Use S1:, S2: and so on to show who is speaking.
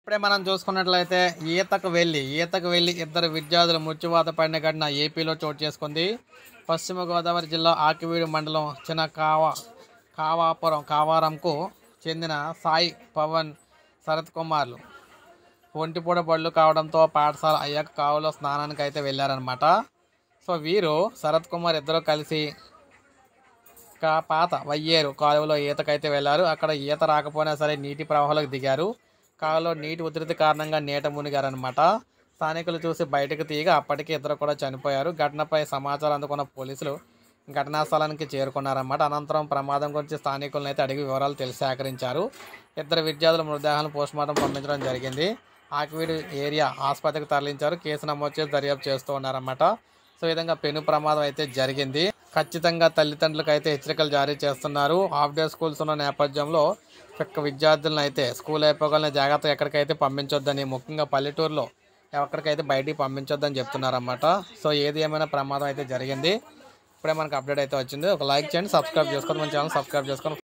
S1: ఇప్పుడే మనం చూసుకున్నట్లయితే ఈతకు వెళ్ళి ఇద్దరు విద్యార్థులు మృత్యువాత పడిన ఘటన ఏపీలో చోటు చేసుకుంది. పశ్చిమ గోదావరి జిల్లా ఆకివీడు మండలం చిన్న కావారంకు చెందిన సాయి పవన్ శరత్ కుమార్లు ఒంటిపూట బళ్ళు కావడంతో పాఠశాల అయ్యాక కావులో స్నానానికి అయితే వెళ్ళారనమాట. సో వీరు శరత్ కుమార్ ఇద్దరు కలిసి పాత వయ్యేరు కాలువలో ఈతకైతే వెళ్ళారు. అక్కడ ఈత రాకపోయినా సరే నీటి ప్రవాహంలోకి దిగారు. కాలువలో నీటి ఉధృతి కారణంగా నీట మునిగారనమాట. స్థానికులు చూసి బయటకు తీయగా అప్పటికే ఇద్దరు కూడా చనిపోయారు. ఘటనపై సమాచారం అందుకున్న పోలీసులు ఘటనా స్థలానికి చేరుకున్నారన్నమాట. అనంతరం ప్రమాదం గురించి స్థానికులను అయితే అడిగి వివరాలు సేకరించారు. ఇద్దరు విద్యార్థుల మృతదేహాలను పోస్టుమార్టం పంపించడం జరిగింది. ఆకివీడు ఏరియా ఆసుపత్రికి తరలించారు. కేసు నమోదు చేసి దర్యాప్తు చేస్తూ ఉన్నారన్నమాట. సో ఈ విధంగా పెను ప్రమాదం అయితే జరిగింది. ఖచ్చితంగా తల్లిదండ్రులకు అయితే హెచ్చరికలు జారీ చేస్తున్నారు. హాఫ్ డే స్కూల్స్ ఉన్న నేపథ్యంలో విద్యార్థులను అయితే స్కూల్ అయిపోగలని జాగ్రత్తగా ఎక్కడికైతే పంపించొద్దని, ముఖ్యంగా పల్లెటూరులో ఎక్కడికైతే బయటికి పంపించొద్దని చెప్తున్నారన్నమాట. సో ఏది ఏమైనా ప్రమాదం అయితే జరిగింది. ఇప్పుడే మనకు అప్డేట్ అయితే వచ్చింది. ఒక లైక్ చేయండి, సబ్స్క్రైబ్ చేసుకోండి, మన ఛానల్ సబ్స్క్రైబ్ చేసుకోండి.